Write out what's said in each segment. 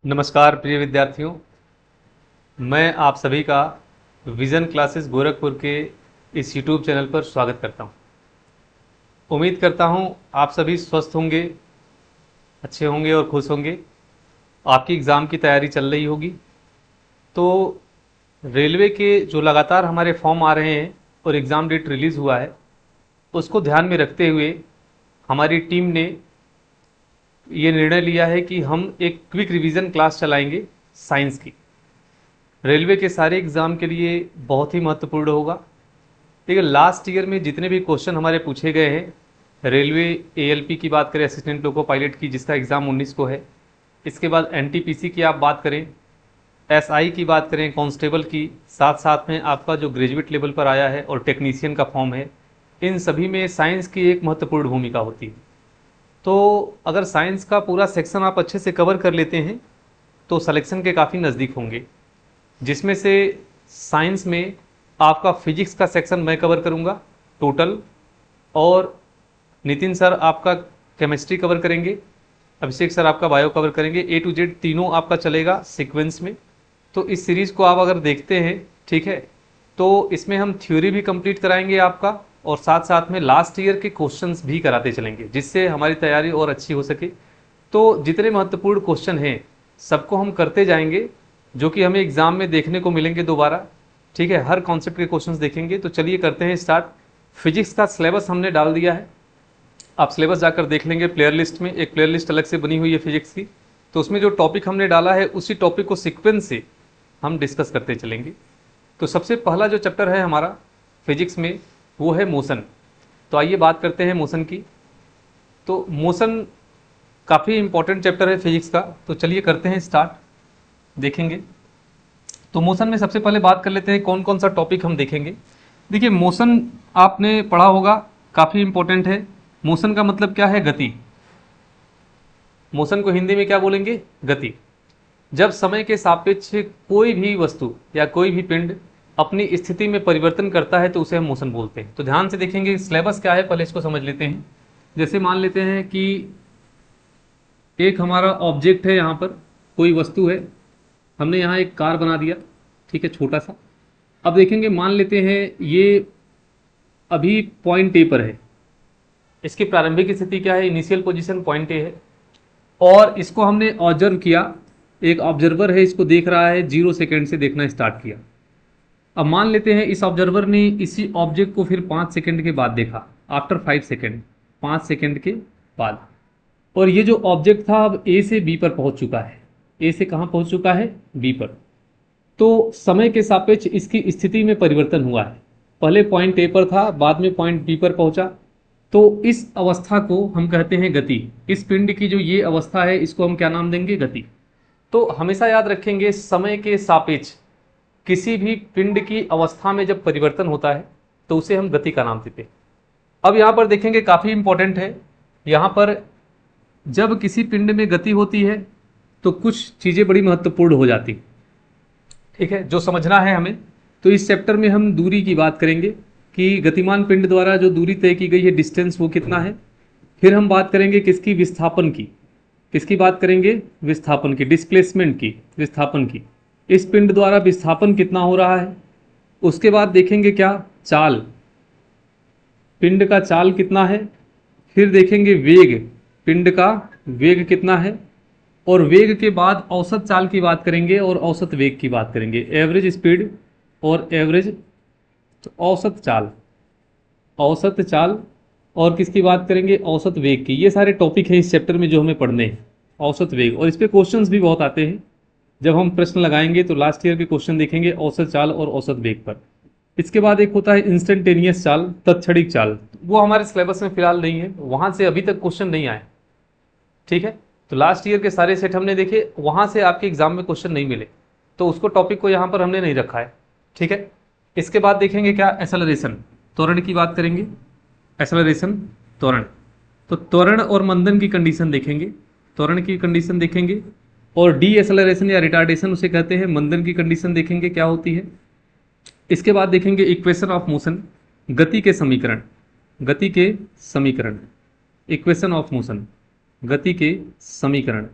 नमस्कार प्रिय विद्यार्थियों, मैं आप सभी का विज़न क्लासेस गोरखपुर के इस यूट्यूब चैनल पर स्वागत करता हूं। उम्मीद करता हूं आप सभी स्वस्थ होंगे, अच्छे होंगे और खुश होंगे। आपकी एग्ज़ाम की तैयारी चल रही होगी। तो रेलवे के जो लगातार हमारे फॉर्म आ रहे हैं और एग्ज़ाम डेट रिलीज़ हुआ है, उसको ध्यान में रखते हुए हमारी टीम ने ये निर्णय लिया है कि हम एक क्विक रिवीजन क्लास चलाएंगे साइंस की। रेलवे के सारे एग्ज़ाम के लिए बहुत ही महत्वपूर्ण होगा। देखिए, लास्ट ईयर में जितने भी क्वेश्चन हमारे पूछे गए हैं, रेलवे एएलपी की बात करें, असिस्टेंट लोको पायलट की, जिसका एग्ज़ाम 19 को है। इसके बाद एनटीपीसी की आप बात करें, एसआई की बात करें, कांस्टेबल की, साथ साथ में आपका जो ग्रेजुएट लेवल पर आया है और टेक्नीशियन का फॉर्म है, इन सभी में साइंस की एक महत्वपूर्ण भूमिका होती है। तो अगर साइंस का पूरा सेक्शन आप अच्छे से कवर कर लेते हैं तो सिलेक्शन के काफ़ी नज़दीक होंगे। जिसमें से साइंस में आपका फिजिक्स का सेक्शन मैं कवर करूंगा टोटल, और नितिन सर आपका केमिस्ट्री कवर करेंगे, अभिषेक सर आपका बायो कवर करेंगे। ए टू जेड तीनों आपका चलेगा सीक्वेंस में। तो इस सीरीज़ को आप अगर देखते हैं, ठीक है, तो इसमें हम थ्योरी भी कंप्लीट कराएंगे आपका, और साथ साथ में लास्ट ईयर के क्वेश्चंस भी कराते चलेंगे, जिससे हमारी तैयारी और अच्छी हो सके। तो जितने महत्वपूर्ण क्वेश्चन हैं सबको हम करते जाएंगे, जो कि हमें एग्जाम में देखने को मिलेंगे दोबारा। ठीक है, हर कॉन्सेप्ट के क्वेश्चंस देखेंगे। तो चलिए करते हैं स्टार्ट। फिजिक्स का सिलेबस हमने डाल दिया है, आप सिलेबस जाकर देख लेंगे। प्लेयर लिस्ट में एक प्लेयर लिस्ट अलग से बनी हुई है फिजिक्स की, तो उसमें जो टॉपिक हमने डाला है उसी टॉपिक को सीक्वेंस से हम डिस्कस करते चलेंगे। तो सबसे पहला जो चैप्टर है हमारा फिजिक्स में वो है मोशन। तो आइए बात करते हैं मोशन की। तो मोशन काफ़ी इंपॉर्टेंट चैप्टर है फिजिक्स का, तो चलिए करते हैं स्टार्ट, देखेंगे। तो मोशन में सबसे पहले बात कर लेते हैं कौन कौन सा टॉपिक हम देखेंगे। देखिए, मोशन आपने पढ़ा होगा, काफ़ी इंपॉर्टेंट है। मोशन का मतलब क्या है? गति। मोशन को हिंदी में क्या बोलेंगे? गति। जब समय के सापेक्ष कोई भी वस्तु या कोई भी पिंड अपनी स्थिति में परिवर्तन करता है तो उसे हम मोशन बोलते हैं। तो ध्यान से देखेंगे सिलेबस क्या है, पहले इसको समझ लेते हैं। जैसे मान लेते हैं कि एक हमारा ऑब्जेक्ट है, यहाँ पर कोई वस्तु है, हमने यहाँ एक कार बना दिया, ठीक है, छोटा सा। अब देखेंगे, मान लेते हैं ये अभी पॉइंट ए पर है, इसकी प्रारंभिक स्थिति क्या है? इनिशियल पोजीशन पॉइंट ए है, और इसको हमने ऑब्जर्व किया, एक ऑब्जर्वर है, इसको देख रहा है, 0 सेकेंड से देखना स्टार्ट किया। अब मान लेते हैं इस ऑब्जर्वर ने इसी ऑब्जेक्ट को फिर 5 सेकेंड के बाद देखा, आफ्टर 5 सेकेंड, 5 सेकेंड के बाद। और ये जो ऑब्जेक्ट था अब ए से बी पर पहुंच चुका है। ए से कहाँ पहुंच चुका है? बी पर। तो समय के सापेक्ष इसकी स्थिति में परिवर्तन हुआ है। पहले पॉइंट ए पर था, बाद में पॉइंट बी पर पहुंचा। तो इस अवस्था को हम कहते हैं गति। इस पिंड की जो ये अवस्था है, इसको हम क्या नाम देंगे? गति। तो हमेशा याद रखेंगे, समय के सापेक्ष किसी भी पिंड की अवस्था में जब परिवर्तन होता है तो उसे हम गति का नाम देते हैं। अब यहां पर देखेंगे, काफी इंपॉर्टेंट है, यहां पर जब किसी पिंड में गति होती है तो कुछ चीजें बड़ी महत्वपूर्ण हो जाती, ठीक है, जो समझना है हमें। तो इस चैप्टर में हम दूरी की बात करेंगे कि गतिमान पिंड द्वारा जो दूरी तय की गई है, डिस्टेंस, वो कितना है। फिर हम बात करेंगे किसकी? विस्थापन की। किसकी बात करेंगे? विस्थापन की, डिस्प्लेसमेंट की, विस्थापन की। इस पिंड द्वारा विस्थापन कितना हो रहा है। उसके बाद देखेंगे क्या? चाल, पिंड का चाल कितना है। फिर देखेंगे वेग, पिंड का वेग कितना है। और वेग के बाद औसत चाल की बात करेंगे और औसत वेग की बात करेंगे, एवरेज स्पीड और एवरेज, तो औसत चाल, औसत चाल, और किसकी बात करेंगे? औसत वेग की। ये सारे टॉपिक हैं इस चैप्टर में जो हमें पढ़ने हैं, औसत वेग। और इस पे क्वेश्चंस भी बहुत आते हैं, जब हम प्रश्न लगाएंगे तो लास्ट ईयर के क्वेश्चन देखेंगे औसत चाल और औसत वेग पर। इसके बाद एक होता है इंस्टेंटेनियस चाल, तत्क्षणिक चाल। वो हमारे सिलेबस में फिलहाल नहीं है, वहां से अभी तक क्वेश्चन नहीं आए, ठीक है। तो लास्ट ईयर के सारे सेट हमने देखे, वहां से आपके एग्जाम में क्वेश्चन नहीं मिले, तो उसको टॉपिक को यहाँ पर हमने नहीं रखा है, ठीक है। इसके बाद देखेंगे क्या? एक्सेलरेशन, त्वरण की बात करेंगे। एक्सेलरेशन, त्वरण। तो त्वरण और मंदन की कंडीशन देखेंगे, त्वरण की कंडीशन देखेंगे, और डी एक्सेलरेशन या रिटार्डेशन उसे कहते हैं, मंदन की कंडीशन देखेंगे क्या होती है। इसके बाद देखेंगे इक्वेशन ऑफ मोशन, गति के समीकरण, गति के समीकरण, इक्वेशन ऑफ मोशन, गति के समीकरण।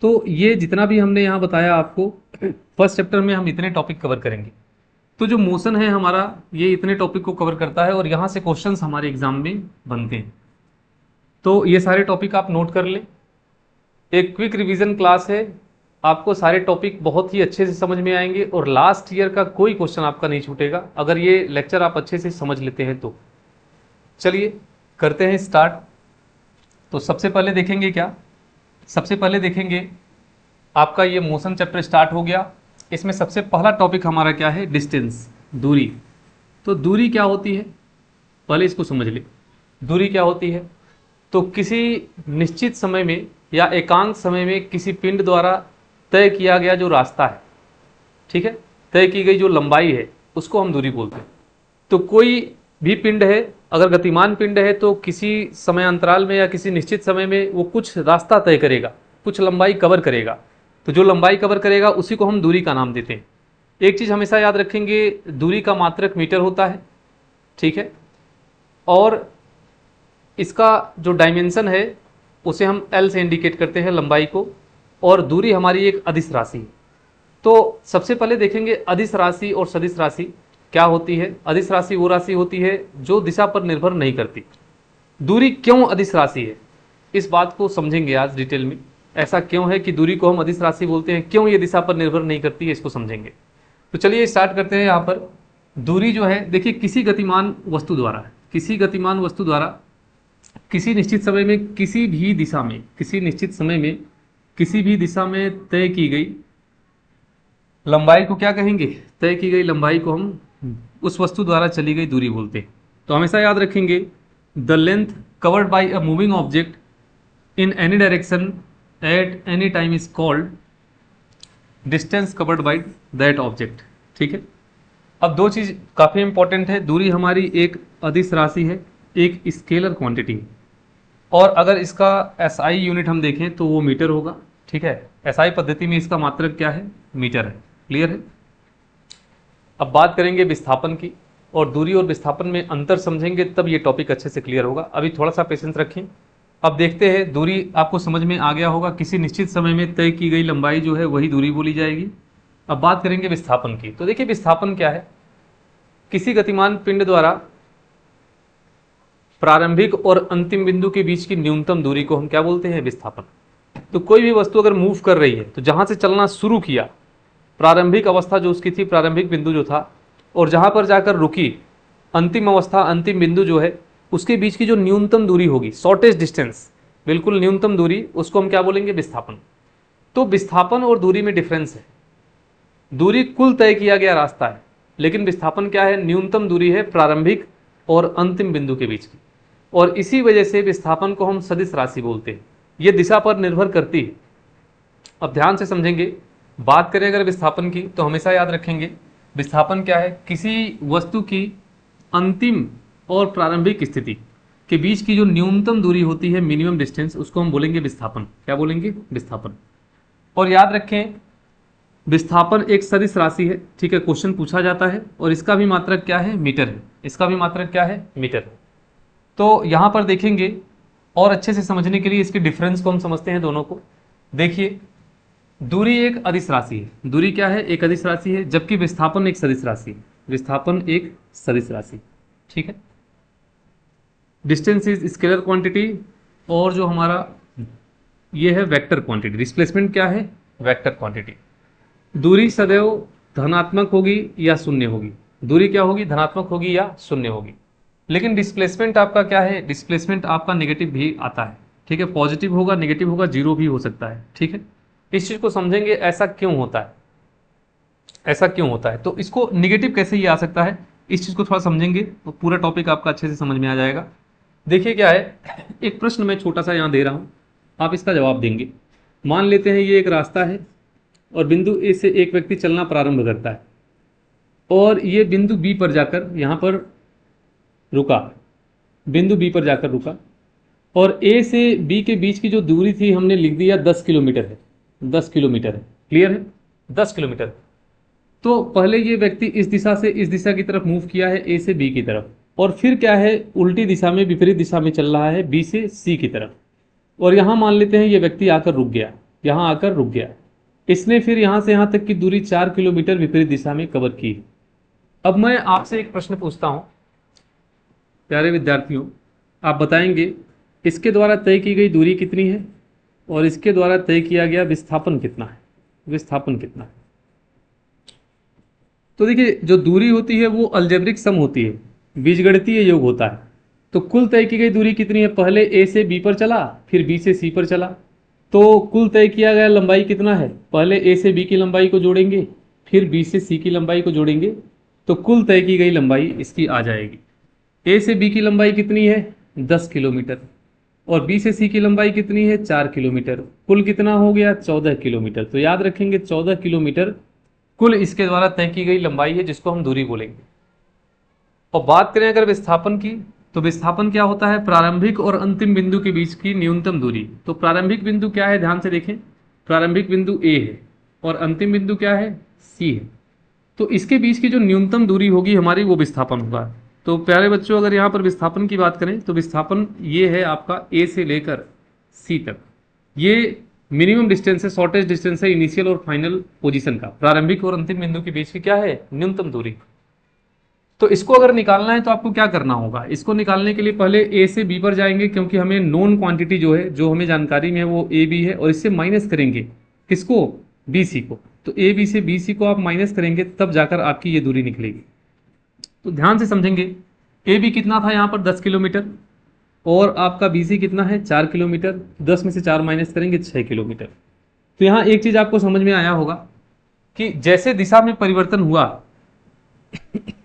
तो ये जितना भी हमने यहाँ बताया आपको, फर्स्ट चैप्टर में हम इतने टॉपिक कवर करेंगे। तो जो मोशन है हमारा, ये इतने टॉपिक को कवर करता है और यहाँ से क्वेश्चंस हमारे एग्जाम में बनते हैं। तो ये सारे टॉपिक आप नोट कर लें। एक क्विक रिवीजन क्लास है, आपको सारे टॉपिक बहुत ही अच्छे से समझ में आएंगे और लास्ट ईयर का कोई क्वेश्चन आपका नहीं छूटेगा अगर ये लेक्चर आप अच्छे से समझ लेते हैं तो। चलिए करते हैं स्टार्ट। तो सबसे पहले देखेंगे क्या, सबसे पहले देखेंगे आपका ये मोशन चैप्टर स्टार्ट हो गया। इसमें सबसे पहला टॉपिक हमारा क्या है, डिस्टेंस, दूरी। तो दूरी क्या होती है, पहले इसको समझ ले। दूरी क्या होती है, तो किसी निश्चित समय में या एकांक समय में किसी पिंड द्वारा तय किया गया जो रास्ता है, ठीक है, तय की गई जो लंबाई है, उसको हम दूरी बोलते हैं। तो कोई भी पिंड है, अगर गतिमान पिंड है तो किसी समय अंतराल में या किसी निश्चित समय में वो कुछ रास्ता तय करेगा, कुछ लंबाई कवर करेगा। तो जो लंबाई कवर करेगा उसी को हम दूरी का नाम देते हैं। एक चीज़ हमेशा याद रखेंगे, दूरी का मात्रक मीटर होता है, ठीक है, और इसका जो डायमेंशन है उसे हम एल से इंडिकेट करते हैं लंबाई को, और दूरी हमारी एक अदिश राशि है। तो सबसे पहले देखेंगे अदिश राशि और सदिश राशि क्या होती है। अदिश राशि वो राशि होती है जो दिशा पर निर्भर नहीं करती। दूरी क्यों अदिश राशि है, इस बात को समझेंगे आज डिटेल में। ऐसा क्यों है कि दूरी को हम अदिश राशि बोलते हैं, क्यों ये दिशा पर निर्भर नहीं करती है, इसको समझेंगे। तो चलिए स्टार्ट करते हैं। यहाँ पर दूरी जो है, देखिए किसी गतिमान वस्तु द्वारा, किसी गतिमान वस्तु द्वारा किसी निश्चित समय में किसी भी दिशा में, किसी निश्चित समय में किसी भी दिशा में तय की गई लंबाई को क्या कहेंगे, तय की गई लंबाई को हम उस वस्तु द्वारा चली गई दूरी बोलते हैं। तो हमेशा याद रखेंगे, the length covered by a moving object in any direction at any time is called distance covered by that object, ठीक है। अब दो चीज़ काफ़ी इंपॉर्टेंट है, दूरी हमारी एक अदिश राशि है, एक स्केलर क्वांटिटी है, और अगर इसका एसआई यूनिट हम देखें तो वो मीटर होगा, ठीक है। एसआई पद्धति में इसका मात्रक क्या है, मीटर है। क्लियर है। अब बात करेंगे विस्थापन की, और दूरी और विस्थापन में अंतर समझेंगे, तब ये टॉपिक अच्छे से क्लियर होगा। अभी थोड़ा सा पेशेंस रखें। अब देखते हैं, दूरी आपको समझ में आ गया होगा, किसी निश्चित समय में तय की गई लंबाई जो है वही दूरी बोली जाएगी। अब बात करेंगे विस्थापन की। तो देखिए विस्थापन क्या है, किसी गतिमान पिंड द्वारा प्रारंभिक और अंतिम बिंदु के बीच की न्यूनतम दूरी को हम क्या बोलते हैं, विस्थापन। तो कोई भी वस्तु अगर मूव कर रही है तो जहां से चलना शुरू किया, प्रारंभिक अवस्था जो उसकी थी, प्रारंभिक बिंदु जो था, और जहां पर जाकर रुकी अंतिम अवस्था, अंतिम बिंदु जो है, उसके बीच की जो न्यूनतम दूरी होगी, शॉर्टेस्ट डिस्टेंस, बिल्कुल न्यूनतम दूरी, उसको हम क्या बोलेंगे, विस्थापन। तो विस्थापन और दूरी में डिफरेंस है। दूरी कुल तय किया गया रास्ता है, लेकिन विस्थापन क्या है, न्यूनतम दूरी है प्रारंभिक और अंतिम बिंदु के बीच की, और इसी वजह से विस्थापन को हम सदिश राशि बोलते हैं। ये दिशा पर निर्भर करती है। अब ध्यान से समझेंगे। बात करें अगर विस्थापन की, तो हमेशा याद रखेंगे विस्थापन क्या है, किसी वस्तु की अंतिम और प्रारंभिक स्थिति के बीच की जो न्यूनतम दूरी होती है, मिनिमम डिस्टेंस, उसको हम बोलेंगे विस्थापन। क्या बोलेंगे, विस्थापन। और याद रखें विस्थापन एक सदिश राशि है, ठीक है, क्वेश्चन पूछा जाता है, और इसका भी मात्रक क्या है, मीटर है। इसका भी मात्रक क्या है, मीटर है। तो यहाँ पर देखेंगे, और अच्छे से समझने के लिए इसके डिफरेंस को हम समझते हैं दोनों को। देखिए दूरी एक अदिश राशि है, दूरी क्या है, एक अदिश राशि है, जबकि विस्थापन एक सदिश राशि है। विस्थापन एक सदिश राशि, ठीक है। डिस्टेंस इज स्केलर क्वांटिटी, और जो हमारा ये है वेक्टर क्वांटिटी। डिस्प्लेसमेंट क्या है, वेक्टर क्वांटिटी। दूरी सदैव धनात्मक होगी या शून्य होगी, दूरी क्या होगी, धनात्मक होगी या शून्य होगी। लेकिन डिस्प्लेसमेंट आपका क्या है, डिस्प्लेसमेंट आपका नेगेटिव भी आता है, ठीक है, पॉजिटिव होगा, नेगेटिव होगा, जीरो भी हो सकता है, ठीक है। इस चीज़ को समझेंगे, ऐसा क्यों होता है, ऐसा क्यों होता है, तो इसको निगेटिव कैसे ये आ सकता है, इस चीज़ को थोड़ा समझेंगे तो पूरा टॉपिक आपका अच्छे से समझ में आ जाएगा। देखिए क्या है, एक प्रश्न मैं छोटा सा यहाँ दे रहा हूँ, आप इसका जवाब देंगे। मान लेते हैं ये एक रास्ता है, और बिंदु ए से एक व्यक्ति चलना प्रारंभ करता है, और ये बिंदु बी पर जाकर यहाँ पर रुका, बिंदु बी पर जाकर रुका, और ए से बी के बीच की जो दूरी थी हमने लिख दिया 10 किलोमीटर है, 10 किलोमीटर है। क्लियर है, 10 किलोमीटर। तो पहले ये व्यक्ति इस दिशा से इस दिशा की तरफ मूव किया है, ए से बी की तरफ, और फिर क्या है, उल्टी दिशा में, विपरीत दिशा में चल रहा है, बी से सी की तरफ। और यहाँ मान लेते हैं ये व्यक्ति आकर रुक गया, यहाँ आकर रुक गया। इसने फिर यहाँ से यहाँ तक की दूरी 4 किलोमीटर विपरीत दिशा में कवर की। अब मैं आपसे एक प्रश्न पूछता हूँ प्यारे विद्यार्थियों, आप बताएंगे इसके द्वारा तय की गई दूरी कितनी है और इसके द्वारा तय किया गया विस्थापन कितना है। विस्थापन कितना है? तो देखिए, जो दूरी होती है वो अलजेब्रिक सम होती है, बीजगणितीय योग होता है। तो कुल तय की गई दूरी कितनी है? पहले ए से बी पर चला, फिर बी से सी पर चला, तो कुल तय किया गया लंबाई कितना है? पहले ए से बी की लंबाई को जोड़ेंगे, फिर बी से सी की लंबाई को जोड़ेंगे, तो कुल तय की गई लंबाई इसकी आ जाएगी। ए से बी की लंबाई कितनी है? 10 किलोमीटर, और बी से सी की लंबाई कितनी है? 4 किलोमीटर। कुल कितना हो गया? 14 किलोमीटर। तो याद रखेंगे 14 किलोमीटर कुल इसके द्वारा तय की गई लंबाई है, जिसको हम दूरी बोलेंगे। और बात करें अगर विस्थापन की, तो विस्थापन क्या होता है? प्रारंभिक और अंतिम बिंदु के बीच की न्यूनतम दूरी। तो प्रारंभिक बिंदु क्या है? ध्यान से देखें, प्रारंभिक बिंदु ए है और अंतिम बिंदु क्या है? सी है। तो इसके बीच की जो न्यूनतम दूरी होगी हमारी, वो विस्थापन होगा। तो प्यारे बच्चों, अगर यहाँ पर विस्थापन की बात करें तो विस्थापन ये है आपका ए से लेकर सी तक। ये मिनिमम डिस्टेंस है, शॉर्टेस्ट डिस्टेंस है इनिशियल और फाइनल पोजीशन का। प्रारंभिक और अंतिम बिंदु के बीच की क्या है? न्यूनतम दूरी। तो इसको अगर निकालना है तो आपको क्या करना होगा? इसको निकालने के लिए पहले ए से बी पर जाएंगे, क्योंकि हमें नोन क्वांटिटी जो है, जो हमें जानकारी में है, वो ए बी है, और इससे माइनस करेंगे किसको? बी सी को। तो ए बी से बी सी को आप माइनस करेंगे, तब जाकर आपकी ये दूरी निकलेगी। तो ध्यान से समझेंगे, ए बी कितना था यहाँ पर? 10 किलोमीटर, और आपका बी सी कितना है? 4 किलोमीटर। 10 में से 4 माइनस करेंगे, 6 किलोमीटर। तो यहाँ एक चीज आपको समझ में आया होगा कि जैसे दिशा में परिवर्तन हुआ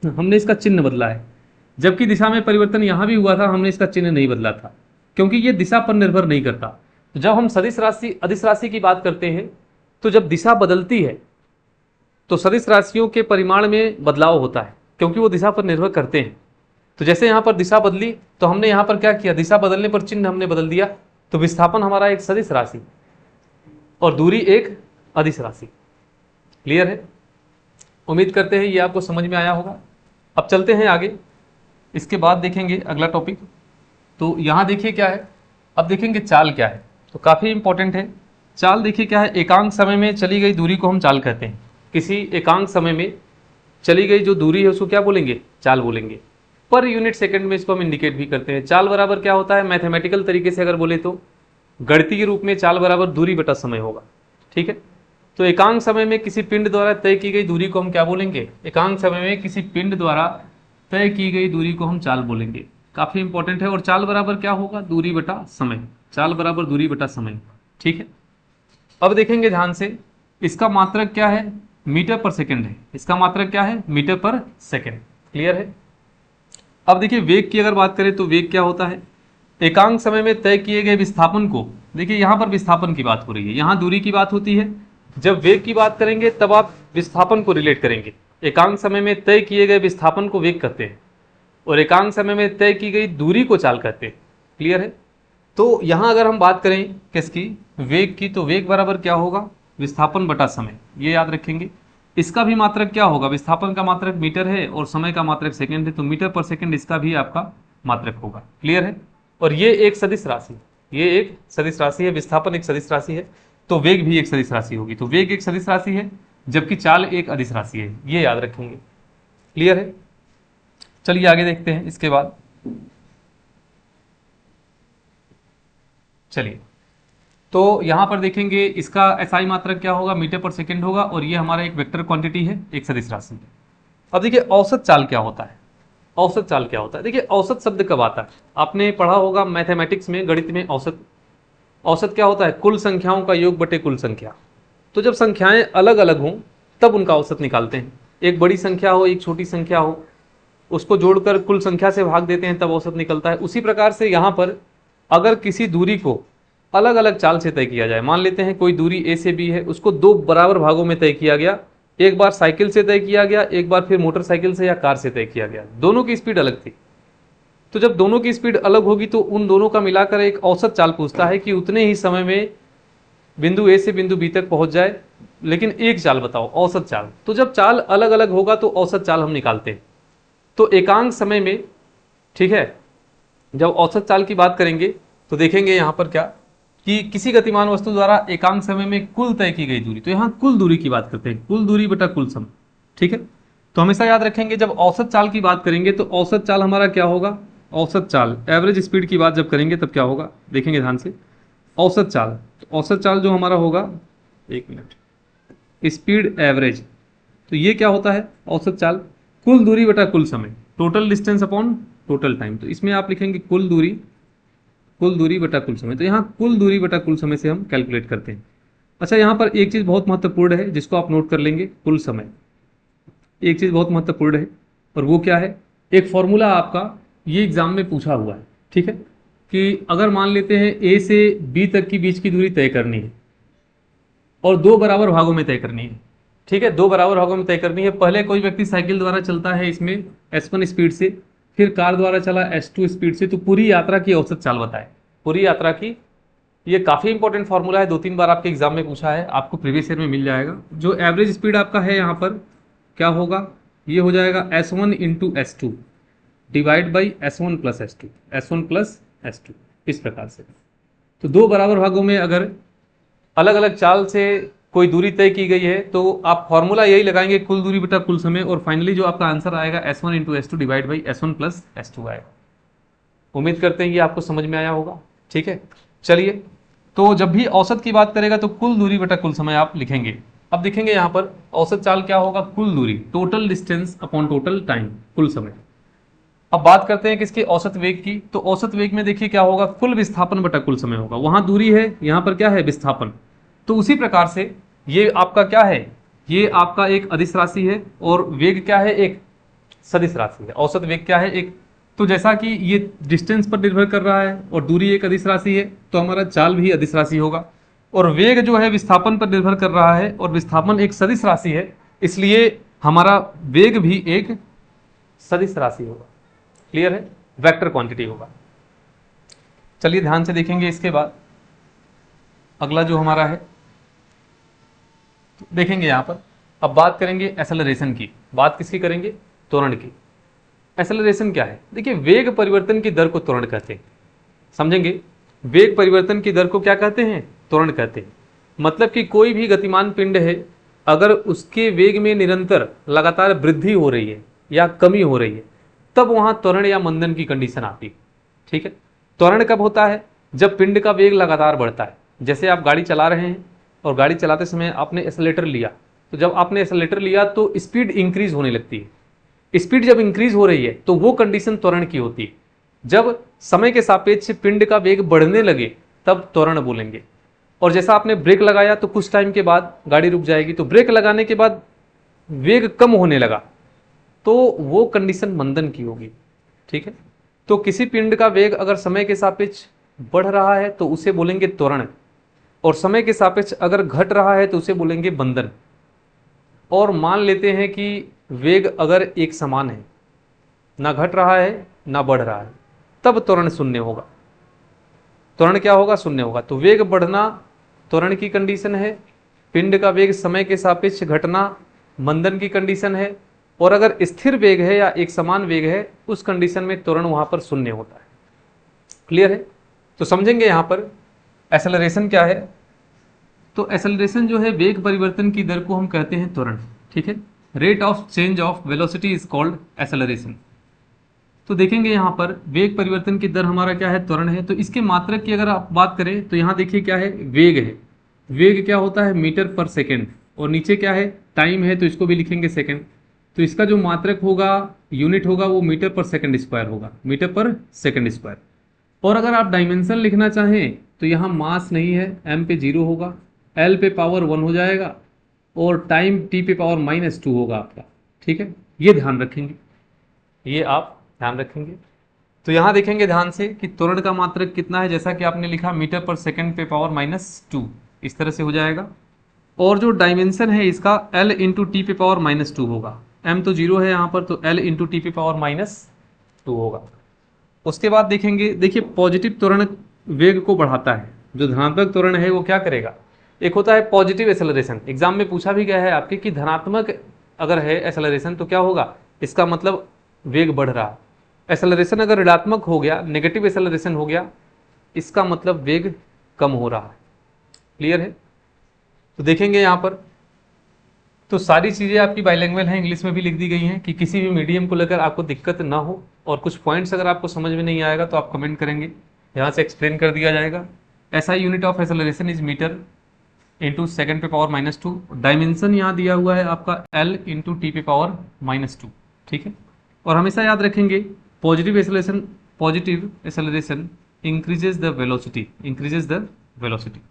हमने इसका चिन्ह बदला है, जबकि दिशा में परिवर्तन यहां भी हुआ था, हमने इसका चिन्ह नहीं बदला था, क्योंकि ये दिशा पर निर्भर नहीं करता। तो जब हम सदिश राशि अदिश राशि की बात करते हैं, तो जब दिशा बदलती है तो सदिश राशियों के परिमाण में बदलाव होता है, क्योंकि वो दिशा पर निर्भर करते हैं। तो जैसे यहाँ पर दिशा बदली, तो हमने यहाँ पर क्या किया? दिशा बदलने पर चिन्ह हमने बदल दिया। तो विस्थापन हमारा एक सदिश राशि और दूरी एक अदिश राशि। क्लियर है? उम्मीद करते हैं ये आपको समझ में आया होगा। अब चलते हैं आगे, इसके बाद देखेंगे अगला टॉपिक। तो यहाँ देखिए क्या है, अब देखेंगे चाल क्या है। तो काफ़ी इंपॉर्टेंट है चाल। देखिए क्या है, एकांक समय में चली गई दूरी को हम चाल कहते हैं। किसी एकांक समय में चली गई जो दूरी है उसको क्या बोलेंगे? चाल बोलेंगे। पर यूनिट सेकंड में इसको हम इंडिकेट भी करते हैं। चाल बराबर क्या होता है? मैथमेटिकल तरीके से अगर बोले तो गणितीय रूप में चाल बराबर दूरी बटा समय होगा। ठीक है? तो एकांक समय में किसी पिंड द्वारा तय की गई दूरी को हम क्या बोलेंगे? एकांक समय में किसी पिंड द्वारा तय की गई दूरी को हम चाल बोलेंगे। काफी इंपॉर्टेंट है। और चाल बराबर क्या होगा? दूरी बटा समय। चाल बराबर दूरी बटा समय। ठीक है? अब देखेंगे ध्यान से, इसका मात्रक क्या है? मीटर पर सेकंड है। इसका मात्रक क्या है? मीटर पर सेकंड। क्लियर है? अब देखिए वेग की अगर बात करें तो वेग क्या होता है? एकांक समय में तय किए गए विस्थापन को, देखिए यहां पर विस्थापन की बात हो रही है, यहां दूरी की बात होती है। जब वेग की बात करेंगे तब आप विस्थापन को रिलेट करेंगे। एकांक समय में तय किए गए विस्थापन को वेग कहते हैं, और एकांक समय में तय की गई दूरी को चाल कहते हैं। क्लियर है? तो यहां अगर हम बात करें किसकी? वेग की, तो वेग बराबर क्या होगा? विस्थापन बटा समय। ये याद रखेंगे। इसका भी मात्रक क्या होगा? विस्थापन का मात्रक मीटर है और समय का मात्रक सेकंड है, तो मीटर पर सेकंड इसका भी आपका मात्रक होगा। क्लियर है? और ये एक सदिश राशि, ये एक सदिश राशि है। विस्थापन एक सदिश राशि है, तो वेग भी एक सदिश राशि होगी। तो वेग एक सदिश राशि है, जबकि चाल एक अदिश राशि है। ये याद रखेंगे। क्लियर है? चलिए आगे देखते हैं इसके बाद। चलिए, तो यहां पर देखेंगे इसका एसआई मात्रक क्या होगा? मीटर पर सेकंड होगा, और ये हमारा एक वेक्टर क्वांटिटी है, एक सदिश राशि। अब देखिए औसत चाल क्या होता है? औसत चाल क्या होता है? देखिए औसत शब्द कब आता है? आपने पढ़ा होगा मैथमेटिक्स में, गणित में औसत। औसत क्या होता है? कुल संख्याओं का योग बटे कुल संख्या। तो जब संख्याएं अलग अलग हों तब उनका औसत निकालते हैं। एक बड़ी संख्या हो, एक छोटी संख्या हो, उसको जोड़कर कुल संख्या से भाग देते हैं, तब औसत निकलता है। उसी प्रकार से यहाँ पर अगर किसी दूरी को अलग अलग चाल से तय किया जाए, मान लेते हैं कोई दूरी ए से बी है, उसको दो बराबर भागों में तय किया गया। एक बार साइकिल से तय किया गया, एक बार फिर मोटरसाइकिल से या कार से तय किया गया। दोनों की स्पीड अलग थी। तो जब दोनों की स्पीड अलग होगी तो उन दोनों का मिलाकर एक औसत चाल पूछता है कि उतने ही समय में बिंदु ए से बिंदु बी तक पहुंच जाए, लेकिन एक चाल बताओ, औसत चाल। तो जब चाल अलग अलग होगा तो औसत चाल हम निकालते हैं। तो एकांक समय में, ठीक है, जब औसत चाल की बात करेंगे तो देखेंगे यहां पर क्या, कि किसी गतिमान वस्तु द्वारा एकांक समय में कुल तय की गई दूरी, तो यहाँ कुल दूरी की बात करते हैं, कुल दूरी बटा कुल समय। ठीक है, तो हमेशा याद रखेंगे जब औसत चाल की बात करेंगे तो औसत चाल हमारा क्या होगा, औसत चाल एवरेज स्पीड की बात जब करेंगे तब क्या होगा, देखेंगे ध्यान से। औसत चाल, तो औसत चाल जो हमारा होगा, एक मिनट, स्पीड एवरेज, तो ये क्या होता है औसत चाल, कुल दूरी बटा कुल समय, total distance upon total time. तो इसमें आप लिखेंगे कुल दूरी, कुल दूरी बटा कुल समय, तो यहाँ कुल दूरी बटा कुल समय से हम कैलकुलेट करते हैं। अच्छा, यहाँ पर एक चीज़ बहुत महत्वपूर्ण है जिसको आप नोट कर लेंगे, कुल समय, एक चीज़ बहुत महत्वपूर्ण है, और वो क्या है, एक फॉर्मूला आपका ये एग्जाम में पूछा हुआ है। ठीक है, कि अगर मान लेते हैं ए से बी तक की बीच की दूरी तय करनी है और दो बराबर भागों में तय करनी है। ठीक है, दो बराबर भागों में तय करनी है। पहले कोई व्यक्ति साइकिल द्वारा चलता है इसमें S1 स्पीड से, फिर कार द्वारा चला S2 स्पीड से, तो पूरी यात्रा की औसत चाल बताए, पूरी यात्रा की। ये काफ़ी इंपॉर्टेंट फॉर्मूला है, 2-3 बार आपके एग्जाम में पूछा है, आपको प्रीवियस ईयर में मिल जाएगा। जो एवरेज स्पीड आपका है यहाँ पर क्या होगा, ये हो जाएगा S1 into S2 divide by S1 plus S2, S1 plus S2, इस प्रकार से। तो दो बराबर भागों में अगर अलग अलग चाल से कोई दूरी तय की गई है तो आप फॉर्मूला यही लगाएंगे, कुल दूरी बटा कुल समय, और फाइनली जो आपका आंसर आएगा S1 into S2 divide by S1 plus S2 आएगा। उम्मीद करते हैं ये आपको समझ में आया होगा। ठीक है, चलिए, तो जब भी औसत की बात करेगा तो कुल दूरी बटा कुल समय आप लिखेंगे। अब देखेंगे यहाँ पर औसत चाल क्या होगा, कुल दूरी, total distance upon total time, कुल समय। अब बात करते हैं किसके, औसत वेग की। तो औसत वेग में देखिए क्या होगा, कुल विस्थापन बटा कुल समय होगा। वहां दूरी है, यहाँ पर क्या है, विस्थापन। तो उसी प्रकार से ये आपका क्या है, ये आपका एक अदिश राशि है और वेग क्या है, एक सदिश राशि है। औसत वेग क्या है, एक, तो जैसा कि ये डिस्टेंस पर निर्भर कर रहा है और दूरी एक अदिश राशि है, तो हमारा चाल भी अदिश राशि होगा। और वेग जो है विस्थापन पर निर्भर कर रहा है और विस्थापन एक सदिश राशि है, इसलिए हमारा वेग भी एक सदिश राशि होगा। क्लियर है, वेक्टर क्वांटिटी होगा। चलिए ध्यान से देखेंगे इसके बाद अगला जो हमारा है, तो देखेंगे यहाँ पर। अब बात करेंगे एक्सेलरेशन की। बात किसकी करेंगे, त्वरण की। एक्सेलरेशन क्या है, देखिए वेग परिवर्तन की दर को त्वरण कहते हैं। समझेंगे, वेग परिवर्तन की दर को क्या कहते हैं, त्वरण कहते हैं। मतलब कि कोई भी गतिमान पिंड है, अगर उसके वेग में निरंतर लगातार वृद्धि हो रही है या कमी हो रही है, तब वहां त्वरण या मंदन की कंडीशन आती है। ठीक है, त्वरण कब होता है, जब पिंड का वेग लगातार बढ़ता है। जैसे आप गाड़ी चला रहे हैं और गाड़ी चलाते समय आपने एक्सेलेरेटर लिया, तो जब आपने एक्सेलेरेटर लिया तो स्पीड इंक्रीज होने लगती है। स्पीड जब इंक्रीज हो रही है तो वो कंडीशन त्वरण की होती है। जब समय के सापेक्ष पिंड का वेग बढ़ने लगे तब त्वरण बोलेंगे। और जैसा आपने ब्रेक लगाया तो कुछ टाइम के बाद गाड़ी रुक जाएगी, तो ब्रेक लगाने के बाद वेग कम होने लगा तो वो कंडीशन मंदन की होगी। ठीक है, तो किसी पिंड का वेग अगर समय के सापेक्ष बढ़ रहा है तो उसे बोलेंगे त्वरण, और समय के सापेक्ष अगर घट रहा है तो उसे बोलेंगे मंदन। और मान लेते हैं कि वेग अगर एक समान है, ना घट रहा है ना बढ़ रहा है, तब त्वरण शून्य होगा। त्वरण क्या होगा, शून्य होगा। तो वेग बढ़ना त्वरण की कंडीशन है, पिंड का वेग समय के सापेक्ष घटना मंदन की कंडीशन है, और अगर स्थिर वेग है या एक समान वेग है उस कंडीशन में त्वरण वहां पर शून्य होता है। क्लियर है, तो समझेंगे यहां पर एक्सेलरेशन क्या है। तो एक्सेलरेशन जो है वेग परिवर्तन की दर को हम कहते हैं त्वरण। ठीक है, rate of change of velocity is called acceleration. तो देखेंगे यहाँ पर वेग परिवर्तन की दर हमारा क्या है, त्वरण है। तो इसके मात्रक की अगर आप बात करें तो यहाँ देखिए क्या है, वेग है। वेग क्या होता है, मीटर पर सेकेंड, और नीचे क्या है, टाइम है, तो इसको भी लिखेंगे सेकेंड। तो इसका जो मात्रक होगा, यूनिट होगा, वो मीटर पर सेकेंड स्क्वायर होगा, मीटर पर सेकेंड स्क्वायर। और अगर आप डायमेंशन लिखना चाहें तो यहाँ मास नहीं है, m पे 0 होगा, l पे पावर 1 हो जाएगा, और टाइम t पे पावर -2 होगा आपका। ठीक है, ये ध्यान रखेंगे, ये आप ध्यान रखेंगे। तो यहाँ देखेंगे ध्यान से कि त्वरण का मात्रक कितना है, जैसा कि आपने लिखा मीटर पर सेकेंड पे पावर -2, इस तरह से हो जाएगा। और जो डायमेंशन है इसका l इंटू टी पे पावर -2 होगा। m तो 0 है यहाँ पर, तो l इंटू टी पे पावर -2 होगा। उसके बाद देखेंगे, देखिए पॉजिटिव त्वरण वेग को बढ़ाता है, जो धनात्मक त्वरण है वो क्या करेगा, एक होता है पॉजिटिव एक्सेलरेशन। एग्जाम में पूछा भी गया है आपके कि धनात्मक अगर है एक्सेलरेशन तो क्या होगा, इसका मतलब वेग बढ़ रहा। एक्सेलरेशन अगर ऋणात्मक हो गया, नेगेटिव एक्सेलरेशन हो गया, इसका मतलब वेग कम हो रहा है। क्लियर है? तो देखेंगे यहाँ पर, तो सारी चीज़ें आपकी बाइलैंग्वेज हैं, इंग्लिश में भी लिख दी गई हैं कि किसी भी मीडियम को लेकर आपको दिक्कत ना हो। और कुछ पॉइंट्स अगर आपको समझ में नहीं आएगा तो आप कमेंट करेंगे, यहाँ से एक्सप्लेन कर दिया जाएगा। ऐसा unit of acceleration is metre into second पे पावर -2। डायमेंशन यहाँ दिया हुआ है आपका L इंटू टी पे पावर -2। ठीक है, और हमेशा याद रखेंगे positive acceleration increases the velocity,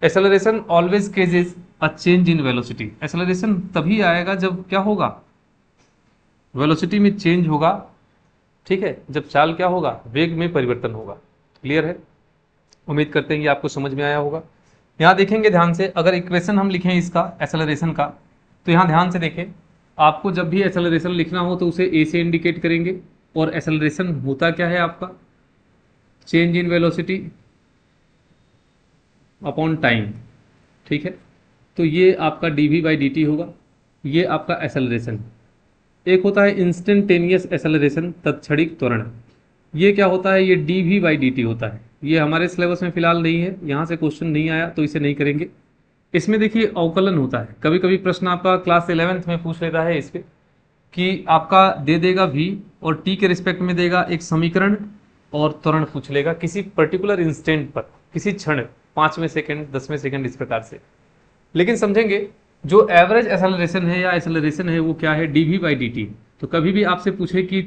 acceleration always causes a change in velocity. Acceleration तभी आएगा जब क्या होगा, वेलोसिटी में चेंज होगा। ठीक है, जब चाल क्या होगा, वेग में परिवर्तन होगा। क्लियर है? उम्मीद करते हैं कि आपको समझ में आया होगा। यहाँ देखेंगे ध्यान से, अगर इक्वेशन हम लिखें इसका एक्सेलरेशन का, तो यहाँ ध्यान से देखें, आपको जब भी एक्सेलरेशन लिखना हो तो उसे ए से इंडिकेट करेंगे। और एक्सेलरेशन होता क्या है आपका, change in velocity upon time. ठीक है, तो ये आपका dv/dt होगा, ये आपका एक्सेलरेशन। एक होता है इंस्टेंटेनियस एक्सेलरेशन, तत्क्षणिक त्वरण। ये क्या होता है, ये dv/dt होता है। ये हमारे सिलेबस में फिलहाल नहीं है, यहाँ से क्वेश्चन नहीं आया तो इसे नहीं करेंगे। इसमें देखिए अवकलन होता है, कभी कभी प्रश्न आपका क्लास 11th में पूछ लेता है इस पे, कि आपका दे देगा v और t के रिस्पेक्ट में देगा एक समीकरण और त्वरण पूछ लेगा किसी पर्टिकुलर इंस्टेंट पर, किसी क्षण, 5वें सेकंड, 10वें सेकंड, इस प्रकार से। लेकिन समझेंगे जो एवरेज एक्सेलरेशन है या एक्सेलरेशन है वो क्या है, dv/dt। तो कभी भी आपसे पूछे कि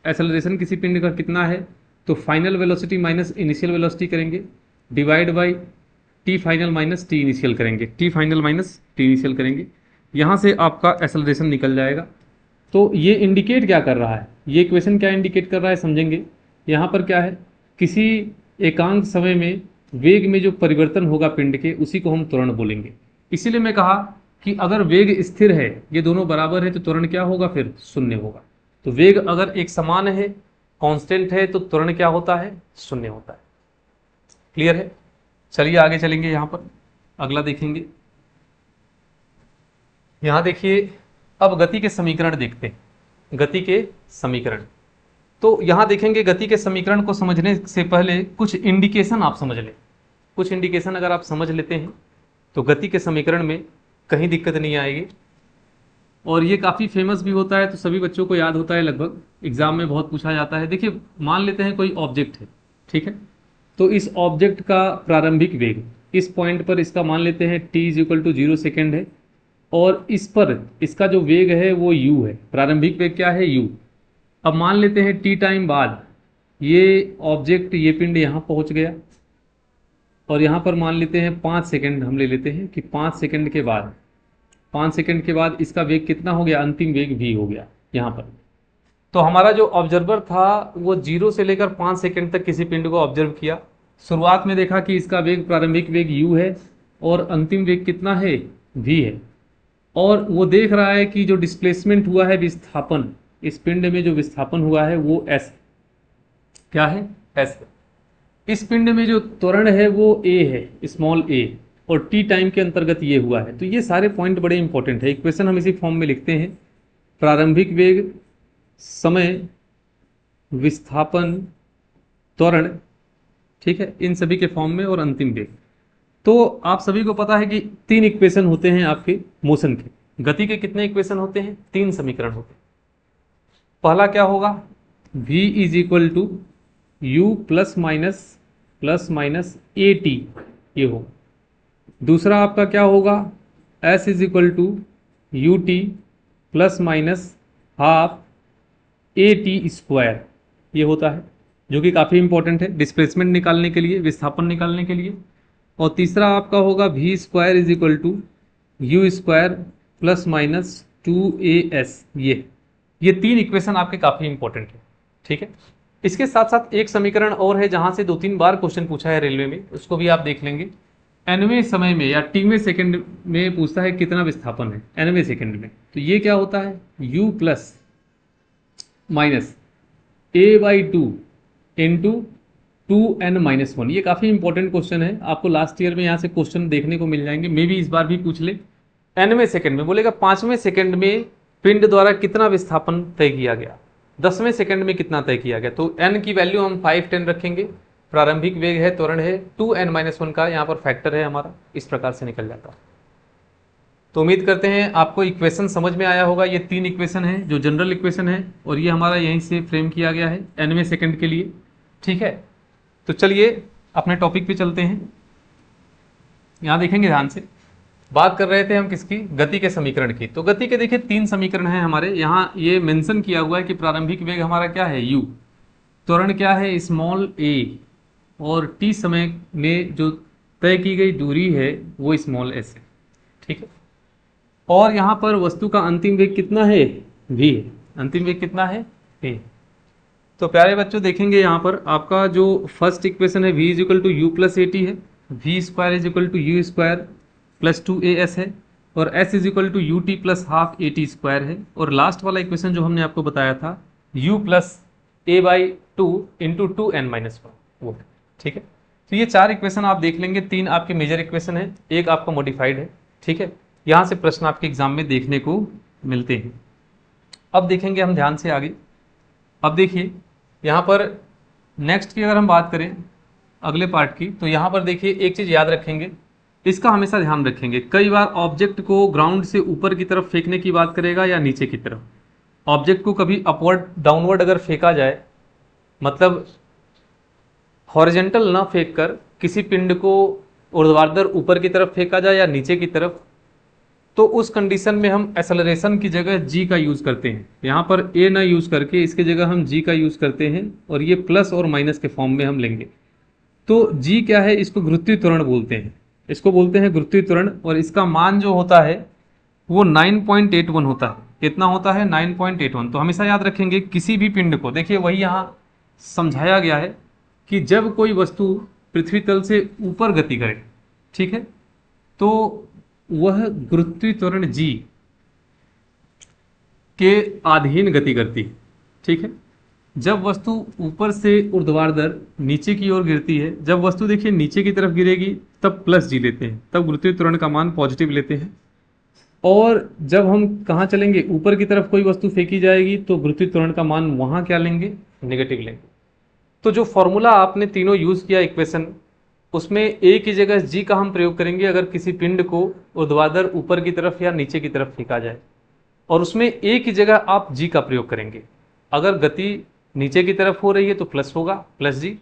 एक्सेलरेशन किसी पिंड का कितना है, तो final velocity minus initial velocity करेंगे, divide by T final minus T initial करेंगे, T final minus T initial करेंगे। यहाँ से आपका एक्सेलरेशन निकल जाएगा। तो ये इंडिकेट क्या कर रहा है, ये इक्वेशन क्या इंडिकेट कर रहा है समझेंगे। यहाँ पर क्या है, किसी एकांक समय में वेग में जो परिवर्तन होगा पिंड के, उसी को हम त्वरण बोलेंगे। इसीलिए मैं कहा कि अगर वेग स्थिर है, ये दोनों बराबर है, तो त्वरण क्या होगा, फिर शून्य होगा। तो वेग अगर एक समान है, कांस्टेंट है, तो त्वरण क्या होता है, शून्य होता है। क्लियर है? चलिए आगे चलेंगे। यहाँ पर अगला देखेंगे, यहाँ देखिए, अब गति के समीकरण देखते हैं। गति के समीकरण, तो यहाँ देखेंगे गति के समीकरण को समझने से पहले कुछ इंडिकेशन आप समझ लें। कुछ इंडिकेशन अगर आप समझ लेते हैं तो गति के समीकरण में कहीं दिक्कत नहीं आएगी। और ये काफ़ी फेमस भी होता है, तो सभी बच्चों को याद होता है, लगभग एग्जाम में बहुत पूछा जाता है। देखिए, मान लेते हैं कोई ऑब्जेक्ट है, ठीक है, तो इस ऑब्जेक्ट का प्रारंभिक वेग, इस पॉइंट पर इसका मान लेते हैं t = 0 सेकेंड है, और इस पर इसका जो वेग है वो u है, प्रारंभिक वेग क्या है, u। अब मान लेते हैं t टाइम बाद ये ऑब्जेक्ट, ये पिंड यहाँ पहुँच गया, और यहाँ पर मान लेते हैं 5 सेकेंड, हम ले लेते हैं कि 5 सेकेंड के बाद, 5 सेकेंड के बाद इसका वेग कितना हो गया, अंतिम वेग v हो गया यहाँ पर। तो हमारा जो ऑब्जर्वर था वो 0 से लेकर 5 सेकेंड तक किसी पिंड को ऑब्जर्व किया। शुरुआत में देखा कि इसका वेग, प्रारंभिक वेग u है, और अंतिम वेग कितना है, v है। और वो देख रहा है कि जो डिस्प्लेसमेंट हुआ है, विस्थापन, इस पिंड में जो विस्थापन हुआ है वो s, क्या है, s। इस पिंड में जो त्वरण है वो a है, स्मॉल a, और t टाइम के अंतर्गत ये हुआ है। तो ये सारे पॉइंट बड़े इंपॉर्टेंट है। इक्वेशन हम इसी फॉर्म में लिखते हैं, प्रारंभिक वेग, समय, विस्थापन, त्वरण, ठीक है, इन सभी के फॉर्म में, और अंतिम वेग। तो आप सभी को पता है कि 3 इक्वेशन होते हैं आपके मोशन के। गति के कितने इक्वेशन होते हैं, 3 समीकरण होते हैं। पहला क्या होगा, v = u + माइनस at, ये होगा। दूसरा आपका क्या होगा, s = ut + ½ at², ये होता है, जो कि काफ़ी इंपॉर्टेंट है डिस्प्लेसमेंट निकालने के लिए, विस्थापन निकालने के लिए। और तीसरा आपका होगा v² = u² + -2as, ये 3 इक्वेशन आपके काफ़ी इंपॉर्टेंट है, ठीक है। इसके साथ साथ एक समीकरण और है जहां से 2-3 बार क्वेश्चन पूछा है रेलवे में, उसको भी आप देख लेंगे। nवें समय में या tवें सेकंड में पूछता है कितना विस्थापन है nवें सेकंड में, तो ये क्या होता है, u + -a/2 × 2n-1। ये काफ़ी इंपॉर्टेंट क्वेश्चन है, आपको लास्ट ईयर में यहाँ से क्वेश्चन देखने को मिल जाएंगे, मे भी इस बार भी पूछ ले। nवें सेकंड में बोलेगा 5वें सेकंड में पिंड द्वारा कितना विस्थापन तय किया गया, 10वें सेकंड में कितना तय किया गया। तो n की वैल्यू हम 5, 10 रखेंगे, प्रारंभिक वेग है, त्वरण है, 2n-1 का यहाँ पर फैक्टर है हमारा, इस प्रकार से निकल जाता है। तो उम्मीद करते हैं आपको इक्वेशन समझ में आया होगा। ये 3 इक्वेशन है जो जनरल इक्वेशन है, और ये हमारा यहीं से फ्रेम किया गया है nवें सेकंड के लिए। ठीक है, तो चलिए अपने टॉपिक पे चलते हैं। यहाँ देखेंगे ध्यान से, बात कर रहे थे हम किसकी, गति के समीकरण की। तो गति के देखिए 3 समीकरण हैं हमारे। यहाँ ये मेंशन किया हुआ है कि प्रारंभिक वेग हमारा क्या है, u, त्वरण क्या है, स्मॉल a, और t समय में जो तय की गई दूरी है वो स्मॉल s है। ठीक है, और यहाँ पर वस्तु का अंतिम वेग कितना है, v है। अंतिम वेग कितना है, v। तो प्यारे बच्चों देखेंगे यहाँ पर आपका जो फर्स्ट इक्वेशन है v is equal to U plus A T है, v square is equal to U square plus 2as है, और s is equal to U T plus half A T square है। और लास्ट वाला equation जो हमने आपको बताया था u plus A by two into 2n-1 वो है। ठीक है, तो ये 4 इक्वेशन आप देख लेंगे। 3 आपके मेजर इक्वेशन है, एक आपका मॉडिफाइड है। ठीक है, यहाँ से प्रश्न आपके एग्जाम में देखने को मिलते हैं। अब देखेंगे हम ध्यान से आगे। अब देखिए यहाँ पर नेक्स्ट की अगर हम बात करें अगले पार्ट की, तो यहाँ पर देखिए एक चीज़ याद रखेंगे, इसका हमेशा ध्यान रखेंगे। कई बार ऑब्जेक्ट को ग्राउंड से ऊपर की तरफ फेंकने की बात करेगा या नीचे की तरफ। ऑब्जेक्ट को कभी अपवर्ड डाउनवर्ड अगर फेंका जाए, मतलब हॉरिजेंटल ना फेंक कर किसी पिंड को ऊर्ध्वाधर ऊपर की तरफ फेंका जाए या नीचे की तरफ, तो उस कंडीशन में हम एक्सेलरेशन की जगह g का यूज़ करते हैं। यहाँ पर a ना यूज़ करके इसकी जगह हम g का यूज़ करते हैं, और ये प्लस और माइनस के फॉर्म में हम लेंगे। तो g क्या है, इसको गुरुत्वीय त्वरण बोलते हैं, इसको बोलते हैं गुरुत्वीय त्वरण। और इसका मान जो होता है वो 9.81 होता है। कितना होता है, 9.81। तो हमेशा याद रखेंगे किसी भी पिंड को, देखिए वही यहाँ समझाया गया है कि जब कोई वस्तु पृथ्वी तल से ऊपर गति करे, ठीक है, तो वह गुरुत्वीय त्वरण g के अधीन गति करती है। ठीक है, जब वस्तु ऊपर से ऊर्ध्वाधर नीचे की ओर गिरती है, जब वस्तु देखिए नीचे की तरफ गिरेगी तब प्लस g लेते हैं, तब गुरुत्वीय त्वरण का मान पॉजिटिव लेते हैं। और जब हम कहाँ चलेंगे, ऊपर की तरफ कोई वस्तु फेंकी जाएगी तो गुरुत्वीय त्वरण का मान वहाँ क्या लेंगे, नेगेटिव लेंगे। तो जो फॉर्मूला आपने तीनों यूज़ किया इक्वेशन, उसमें a की जगह g का हम प्रयोग करेंगे अगर किसी पिंड को ऊर्ध्वाधर ऊपर की तरफ या नीचे की तरफ फेंका जाए, और उसमें a की जगह आप g का प्रयोग करेंगे। अगर गति नीचे की तरफ हो रही है तो प्लस होगा, प्लस g,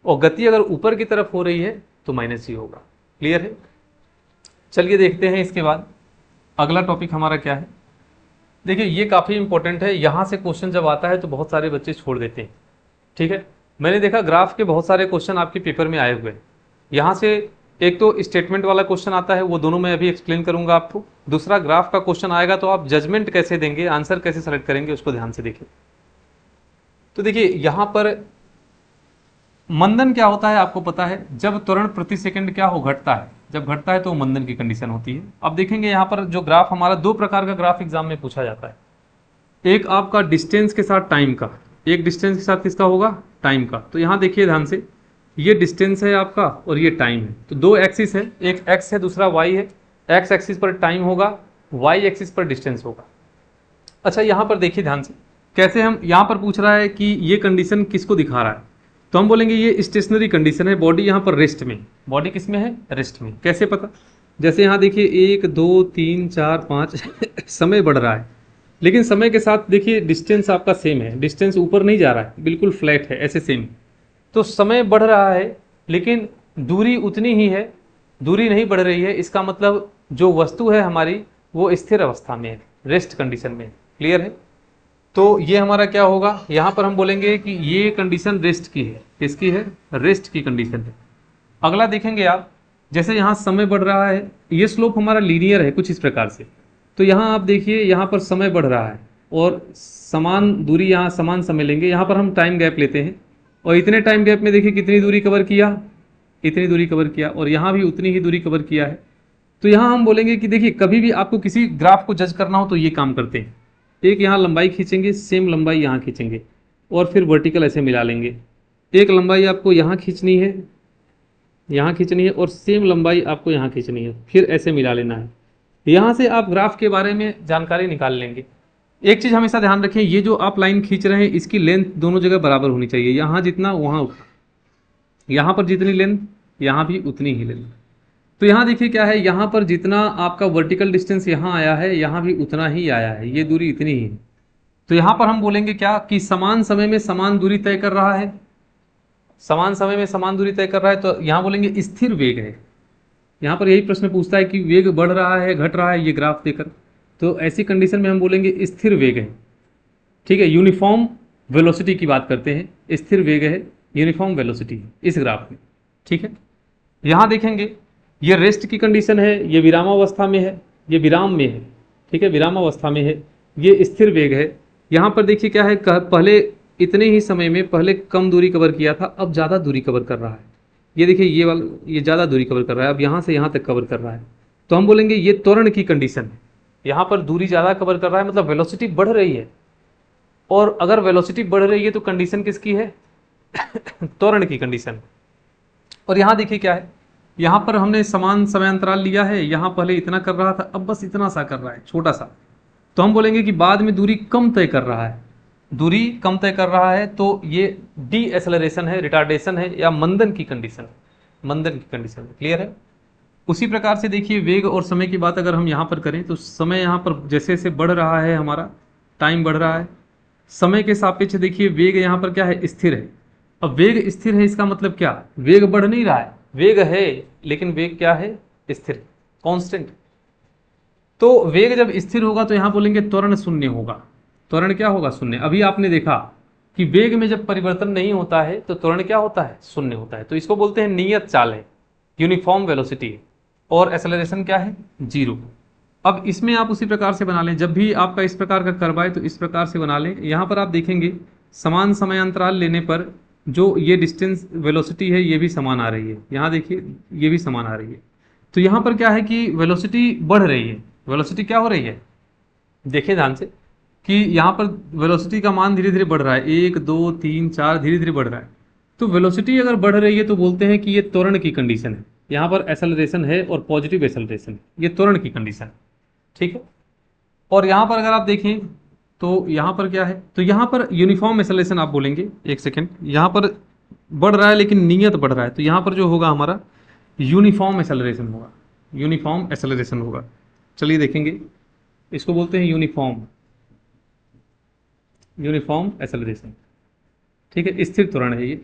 और गति अगर ऊपर की तरफ हो रही है तो माइनस g होगा। क्लियर है? चलिए देखते हैं इसके बाद अगला टॉपिक हमारा क्या है। देखिए ये काफ़ी इंपॉर्टेंट है, यहाँ से क्वेश्चन जब आता है तो बहुत सारे बच्चे छोड़ देते हैं। ठीक है, मैंने देखा ग्राफ के बहुत सारे क्वेश्चन आपके पेपर में आए हुए हैं। यहाँ से एक तो स्टेटमेंट वाला क्वेश्चन आता है, वो दोनों मैं अभी एक्सप्लेन करूंगा आपको। दूसरा ग्राफ का क्वेश्चन आएगा, तो आप जजमेंट कैसे देंगे, आंसर कैसे सेलेक्ट करेंगे, उसको ध्यान से देखिए। तो देखिए यहाँ पर मंदन क्या होता है आपको पता है, जब त्वरण प्रति सेकंड क्या हो, घटता है। जब घटता है तो मंदन की कंडीशन होती है। अब देखेंगे यहाँ पर जो ग्राफ हमारा, 2 प्रकार का ग्राफ एग्जाम में पूछा जाता है। एक आपका डिस्टेंस के साथ टाइम का, एक डिस्टेंस के साथ किसका होगा, टाइम का। तो यहाँ देखिए ध्यान से, ये डिस्टेंस है आपका और ये टाइम है। तो 2 एक्सिस है, एक x है दूसरा y है। x एक्सिस पर टाइम होगा, y एक्सिस पर डिस्टेंस होगा। अच्छा यहाँ पर देखिए ध्यान से, कैसे हम, यहाँ पर पूछ रहा है कि ये कंडीशन किसको दिखा रहा है, तो हम बोलेंगे ये स्टेशनरी कंडीशन है। बॉडी यहाँ पर रेस्ट में, बॉडी किस में है, रेस्ट में। कैसे पता, जैसे यहाँ देखिए 1 2 3 4 5 समय बढ़ रहा है, लेकिन समय के साथ देखिए डिस्टेंस आपका सेम है, डिस्टेंस ऊपर नहीं जा रहा है, बिल्कुल फ्लैट है, ऐसे सेम। तो समय बढ़ रहा है लेकिन दूरी उतनी ही है, दूरी नहीं बढ़ रही है। इसका मतलब जो वस्तु है हमारी वो स्थिर अवस्था में है, रेस्ट कंडीशन में है। क्लियर है? तो ये हमारा क्या होगा, यहाँ पर हम बोलेंगे कि ये कंडीशन रेस्ट की है। किसकी है, रेस्ट की कंडीशन है। अगला देखेंगे आप, जैसे यहाँ समय बढ़ रहा है, ये स्लोप हमारा लीनियर है कुछ इस प्रकार से। तो यहाँ आप देखिए, यहाँ पर समय बढ़ रहा है और समान दूरी, यहाँ समान समय लेंगे। यहाँ पर हम टाइम गैप लेते हैं, और इतने टाइम गैप में देखिए कितनी दूरी कवर किया, इतनी दूरी कवर किया, और यहाँ भी उतनी ही दूरी कवर किया है। तो यहाँ हम बोलेंगे कि देखिए कभी भी आपको किसी ग्राफ को जज करना हो तो ये काम करते हैं। एक यहाँ लंबाई खींचेंगे, सेम लंबाई यहाँ खींचेंगे, और फिर वर्टिकल ऐसे मिला लेंगे। एक लंबाई आपको यहाँ खींचनी है, यहाँ खींचनी है, और सेम लंबाई आपको यहाँ खींचनी है, फिर ऐसे मिला लेना है। यहाँ से आप ग्राफ के बारे में जानकारी निकाल लेंगे। एक चीज़ हमेशा ध्यान रखें, ये जो आप लाइन खींच रहे हैं इसकी लेंथ दोनों जगह बराबर होनी चाहिए, यहाँ जितना वहाँ उतना। यहाँ पर जितनी लेंथ, यहाँ भी उतनी ही लेंथ। तो यहाँ देखिए क्या है, यहाँ पर जितना आपका वर्टिकल डिस्टेंस यहाँ आया है, यहाँ भी उतना ही आया है, ये दूरी इतनी ही है। तो यहाँ पर हम बोलेंगे क्या कि समान समय में समान दूरी तय कर रहा है, समान समय में समान दूरी तय कर रहा है, तो यहाँ बोलेंगे स्थिर वेग है। यहाँ पर यही प्रश्न पूछता है कि वेग बढ़ रहा है घट रहा है, ये ग्राफ देकर, तो ऐसी कंडीशन में हम बोलेंगे स्थिर वेग है। ठीक है, यूनिफॉर्म वेलोसिटी की बात करते हैं, स्थिर वेग है, यूनिफॉर्म वेलोसिटी है इस ग्राफ में। ठीक है, यहाँ देखेंगे ये रेस्ट की कंडीशन है, ये विरामावस्था में है, ये विराम में है। ठीक है, विरामावस्था में है, ये स्थिर वेग है। यहाँ पर देखिए क्या है, पहले इतने ही समय में पहले कम दूरी कवर किया था, अब ज़्यादा दूरी कवर कर रहा है। ये देखिए ये वाला, ये ज़्यादा दूरी कवर कर रहा है, अब यहाँ से यहाँ तक कवर कर रहा है। तो हम बोलेंगे ये त्वरण की कंडीशन है। यहाँ पर दूरी ज़्यादा कवर कर रहा है, मतलब वेलोसिटी बढ़ रही है। और अगर वेलोसिटी बढ़ रही है तो कंडीशन किसकी है? त्वरण की कंडीशन। और यहाँ देखिए क्या है, यहाँ पर हमने समान समयांतराल लिया है, यहाँ पहले इतना कर रहा था, अब बस इतना सा कर रहा है, छोटा सा। तो हम बोलेंगे कि बाद में दूरी कम तय कर रहा है, दूरी कम तय कर रहा है, तो ये डी एसेलरेशन है, रिटार्डेशन है, या मंदन की कंडीशन है, मंदन की कंडीशन है। क्लियर है? उसी प्रकार से देखिए वेग और समय की बात अगर हम यहाँ पर करें, तो समय यहाँ पर जैसे जैसे बढ़ रहा है, हमारा टाइम बढ़ रहा है, समय के सापेक्ष देखिए वेग यहाँ पर क्या है? स्थिर है। अब वेग स्थिर है, इसका मतलब क्या? वेग बढ़ नहीं रहा है, वेग है, लेकिन वेग क्या है? स्थिर, कांस्टेंट। तो वेग जब स्थिर होगा तो यहाँ बोलेंगे त्वरण शून्य होगा। त्वरण क्या होगा? शून्य। अभी आपने देखा कि वेग में जब परिवर्तन नहीं होता है तो त्वरण क्या होता है? शून्य होता है। तो इसको बोलते हैं नियत चाल है, यूनिफॉर्म वेलोसिटी है। और एक्सेलरेशन क्या है? जीरो। अब इसमें आप उसी प्रकार से बना लें, जब भी आपका इस प्रकार का कर्व आए तो इस प्रकार से बना लें। यहाँ पर आप देखेंगे समान समयांतराल लेने पर जो ये डिस्टेंस वेलोसिटी है ये भी समान आ रही है। यहाँ देखिए ये भी समान आ रही है। तो यहाँ पर क्या है कि वेलोसिटी बढ़ रही है। वेलोसिटी क्या हो रही है? देखिए ध्यान से कि यहाँ पर वेलोसिटी का मान धीरे धीरे बढ़ रहा है, 1 2 3 4 धीरे धीरे बढ़ रहा है। तो वेलोसिटी अगर बढ़ रही है तो बोलते हैं कि ये त्वरण की कंडीशन है। यहाँ पर एक्सेलरेशन है और पॉजिटिव एक्सेलरेशन है, ये त्वरण की कंडीशन है। ठीक है, और यहाँ पर अगर आप देखें तो यहाँ पर क्या है, तो यहाँ पर यूनिफॉर्म एक्सेलरेशन आप बोलेंगे। एक सेकेंड, यहाँ पर बढ़ रहा है लेकिन नियत बढ़ रहा है, तो यहाँ पर जो होगा हमारा यूनिफॉर्म एक्सेलरेशन होगा, यूनिफॉर्म एक्सेलरेशन होगा। चलिए देखेंगे, इसको बोलते हैं यूनिफॉर्म, यूनिफॉर्म एक्सेलरेशन। ठीक है, स्थिर त्वरण है ये।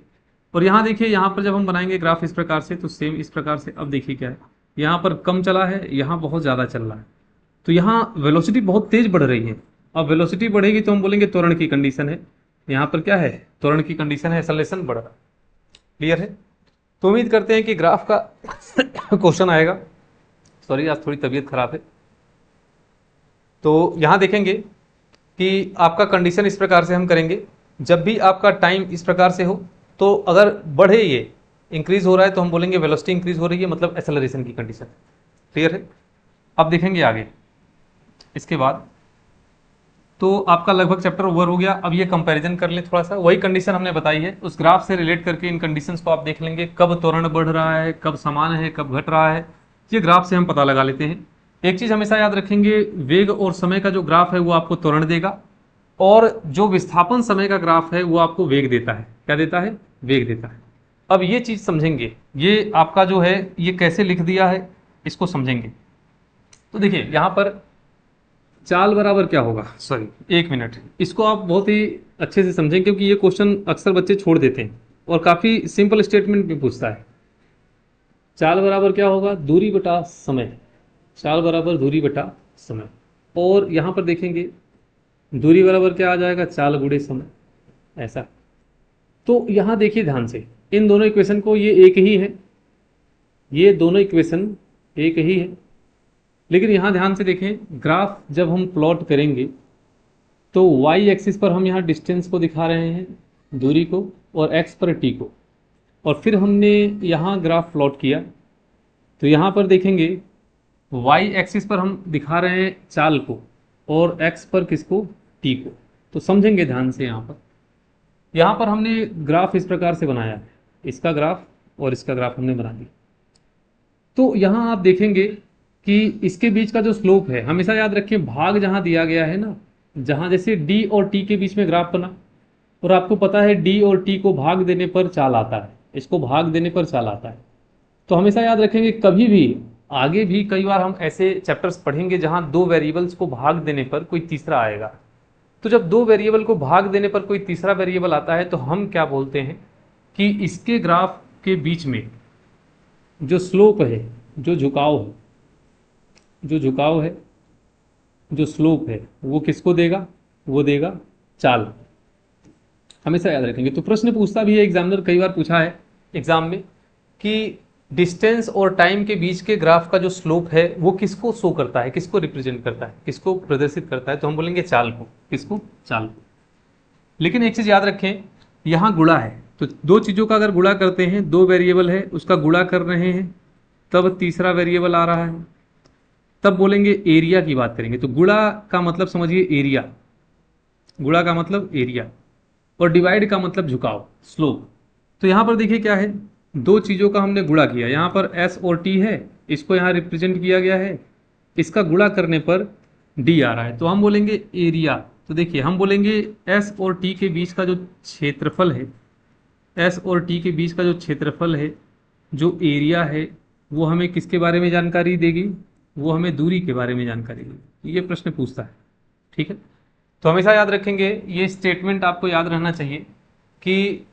और यहाँ देखिए, यहाँ पर जब हम बनाएंगे ग्राफ इस प्रकार से तो सेम इस प्रकार से। अब देखिए क्या है, यहाँ पर कम चला है, यहाँ बहुत ज़्यादा चल रहा है, तो यहाँ वेलोसिटी बहुत तेज बढ़ रही है। अब वेलोसिटी बढ़ेगी तो हम बोलेंगे त्वरण की कंडीशन है। यहाँ पर क्या है? त्वरण की कंडीशन है, एक्सेलरेशन बढ़ रहा है। क्लियर है? तो उम्मीद करते हैं कि ग्राफ का क्वेश्चन आएगा। सॉरी, आज थोड़ी तबीयत खराब है। तो यहाँ देखेंगे कि आपका कंडीशन इस प्रकार से हम करेंगे, जब भी आपका टाइम इस प्रकार से हो तो अगर बढ़े, ये इंक्रीज हो रहा है, तो हम बोलेंगे वेलोसिटी इंक्रीज हो रही है, मतलब एक्सेलरेशन की कंडीशन। क्लियर है? अब देखेंगे आगे इसके बाद, तो आपका लगभग चैप्टर ओवर हो गया। अब ये कंपैरिजन कर लें थोड़ा सा, वही कंडीशन हमने बताई है उस ग्राफ से रिलेट करके इन कंडीशंस को आप देख लेंगे, कब त्वरण बढ़ रहा है, कब समान है, कब घट रहा है, ये ग्राफ से हम पता लगा लेते हैं। एक चीज़ हमेशा याद रखेंगे, वेग और समय का जो ग्राफ है वो आपको त्वरण देगा, और जो विस्थापन समय का ग्राफ है वो आपको वेग देता है। क्या देता है? वेग देता है। अब ये चीज़ समझेंगे, ये आपका जो है ये कैसे लिख दिया है इसको समझेंगे। तो देखिए यहाँ पर चाल बराबर क्या होगा, सॉरी एक मिनट, इसको आप बहुत ही अच्छे से समझें क्योंकि ये क्वेश्चन अक्सर बच्चे छोड़ देते हैं और काफ़ी सिंपल स्टेटमेंट भी पूछता है। चाल बराबर क्या होगा? दूरी बटा समय। चाल बराबर दूरी बटा समय। और यहाँ पर देखेंगे दूरी बराबर क्या आ जाएगा? चाल गुणे समय, ऐसा। तो यहाँ देखिए ध्यान से, इन दोनों इक्वेशन को, ये एक ही है, ये दोनों इक्वेशन एक ही है, लेकिन यहाँ ध्यान से देखें, ग्राफ जब हम प्लॉट करेंगे तो वाई एक्सिस पर हम यहाँ डिस्टेंस को दिखा रहे हैं, दूरी को, और एक्स पर टी को, और फिर हमने यहाँ ग्राफ प्लॉट किया तो यहाँ पर देखेंगे वाई एक्सिस पर हम दिखा रहे हैं चाल को और एक्स पर किसको? टी को। तो समझेंगे ध्यान से, यहाँ पर हमने ग्राफ इस प्रकार से बनाया है, इसका ग्राफ और इसका ग्राफ हमने बना दिया। तो यहाँ आप देखेंगे कि इसके बीच का जो स्लोप है, हमेशा याद रखें भाग जहाँ दिया गया है ना, जहाँ जैसे डी और टी के बीच में ग्राफ बना, और आपको पता है डी और टी को भाग देने पर चाल आता है, इसको भाग देने पर चाल आता है। तो हमेशा याद रखेंगे, कभी भी आगे भी कई बार हम ऐसे चैप्टर्स पढ़ेंगे जहां दो वेरिएबल्स को भाग देने पर कोई तीसरा आएगा। तो जब दो वेरिएबल को भाग देने पर कोई तीसरा वेरिएबल आता है तो हम क्या बोलते हैं कि इसके ग्राफ के बीच में जो स्लोप है, जो झुकाव है, जो स्लोप है, वो किसको देगा? वो देगा चाल। हमेशा याद रखेंगे। तो प्रश्न पूछता भी है, एग्जामिनर कई बार पूछा है एग्जाम में कि डिस्टेंस और टाइम के बीच के ग्राफ का जो स्लोप है वो किसको शो करता है, किसको रिप्रेजेंट करता है, किसको प्रदर्शित करता है? तो हम बोलेंगे चाल को। किसको? चाल को। लेकिन एक चीज याद रखें, यहां गुणा है, तो दो चीजों का अगर गुणा करते हैं, दो वेरिएबल है उसका गुणा कर रहे हैं, तब तीसरा वेरिएबल आ रहा है, तब बोलेंगे एरिया की बात करेंगे। तो गुणा का मतलब समझिए एरिया, गुणा का मतलब एरिया, और डिवाइड का मतलब झुकाव, स्लोप। तो यहां पर देखिए क्या है, दो चीजों का हमने गुणा किया, यहां पर एस और टी है, इसको यहां रिप्रेजेंट किया गया है, इसका गुणा करने पर डी आ रहा है, तो हम बोलेंगे एरिया। तो देखिए हम बोलेंगे एस और टी के बीच का जो क्षेत्रफल है, एस और टी के बीच का जो क्षेत्रफल है, जो एरिया है, वो हमें किसके बारे में जानकारी देगी? वो हमें दूरी के बारे में जानकारी देगी। ये प्रश्न पूछता है, ठीक है। तो हमेशा याद रखेंगे, ये स्टेटमेंट आपको याद रहना चाहिए कि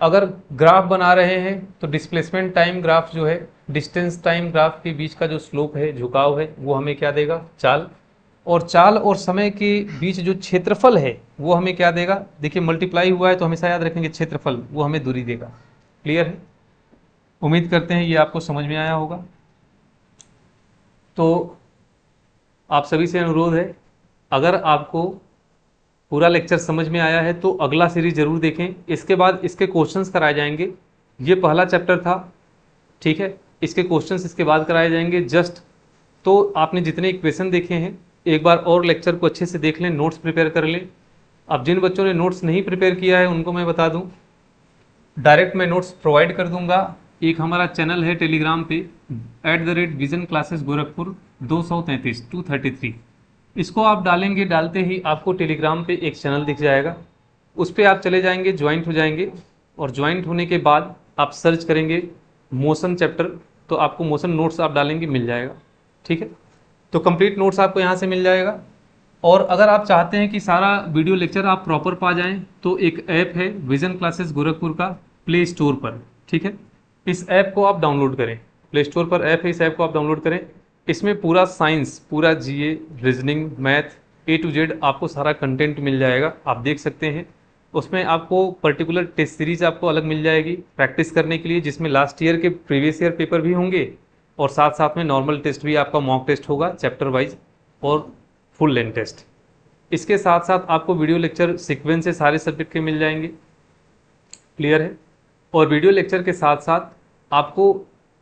अगर ग्राफ बना रहे हैं तो डिस्प्लेसमेंट टाइम ग्राफ जो है, डिस्टेंस टाइम ग्राफ के बीच का जो स्लोप है, झुकाव है, वो हमें क्या देगा? चाल। और चाल और समय के बीच जो क्षेत्रफल है वो हमें क्या देगा? देखिए मल्टीप्लाई हुआ है तो हमेशा याद रखेंगे क्षेत्रफल, वो हमें दूरी देगा। क्लियर है? उम्मीद करते हैं ये आपको समझ में आया होगा। तो आप सभी से अनुरोध है, अगर आपको पूरा लेक्चर समझ में आया है तो अगला सीरीज जरूर देखें। इसके बाद इसके क्वेश्चंस कराए जाएंगे। ये पहला चैप्टर था, ठीक है, इसके क्वेश्चंस इसके बाद कराए जाएंगे जस्ट। तो आपने जितने इक्वेशन देखे हैं, एक बार और लेक्चर को अच्छे से देख लें, नोट्स प्रिपेयर कर लें। अब जिन बच्चों ने नोट्स नहीं प्रिपेयर किया है उनको मैं बता दूं, डायरेक्ट मैं नोट्स प्रोवाइड कर दूंगा। एक हमारा चैनल है टेलीग्राम पे @विजन क्लासेस गोरखपुर 233, इसको आप डालेंगे, डालते ही आपको टेलीग्राम पे एक चैनल दिख जाएगा, उस पर आप चले जाएंगे, ज्वाइंट हो जाएंगे, और ज्वाइंट होने के बाद आप सर्च करेंगे मोशन चैप्टर, तो आपको मोशन नोट्स आप डालेंगे, मिल जाएगा, ठीक है। तो कंप्लीट नोट्स आपको यहाँ से मिल जाएगा। और अगर आप चाहते हैं कि सारा वीडियो लेक्चर आप प्रॉपर पा जाएं, तो एक ऐप है विजन क्लासेस गोरखपुर का प्ले स्टोर पर, ठीक है। इस ऐप को आप डाउनलोड करें, प्ले स्टोर पर ऐप है, इस ऐप को आप डाउनलोड करें। इसमें पूरा साइंस, पूरा GA, reasoning, math, A to Z आपको सारा कंटेंट मिल जाएगा, आप देख सकते हैं। उसमें आपको पर्टिकुलर टेस्ट सीरीज आपको अलग मिल जाएगी प्रैक्टिस करने के लिए, जिसमें लास्ट ईयर के प्रीवियस ईयर पेपर भी होंगे, और साथ साथ में नॉर्मल टेस्ट भी, आपका मॉक टेस्ट होगा चैप्टर वाइज, और फुल लेंथ टेस्ट। इसके साथ साथ आपको वीडियो लेक्चर सीक्वेंस से सारे सब्जेक्ट के मिल जाएंगे। क्लियर है? और वीडियो लेक्चर के साथ साथ आपको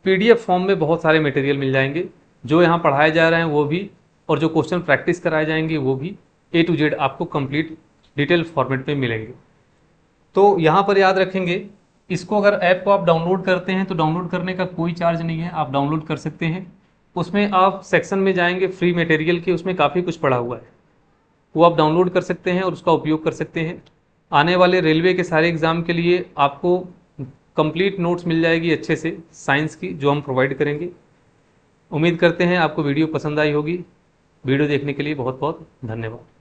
PDF फॉर्म में बहुत सारे मटेरियल मिल जाएंगे, जो यहाँ पढ़ाए जा रहे हैं वो भी, और जो क्वेश्चन प्रैक्टिस कराए जाएंगे वो भी, A to Z आपको कंप्लीट डिटेल फॉर्मेट में मिलेंगे। तो यहाँ पर याद रखेंगे, इसको अगर ऐप को आप डाउनलोड करते हैं तो डाउनलोड करने का कोई चार्ज नहीं है, आप डाउनलोड कर सकते हैं। उसमें आप सेक्शन में जाएंगे फ्री मटेरियल के, उसमें काफ़ी कुछ पड़ा हुआ है, वो आप डाउनलोड कर सकते हैं और उसका उपयोग कर सकते हैं। आने वाले रेलवे के सारे एग्ज़ाम के लिए आपको कंप्लीट नोट्स मिल जाएगी अच्छे से साइंस की, जो हम प्रोवाइड करेंगे। उम्मीद करते हैं आपको वीडियो पसंद आई होगी। वीडियो देखने के लिए बहुत बहुत धन्यवाद।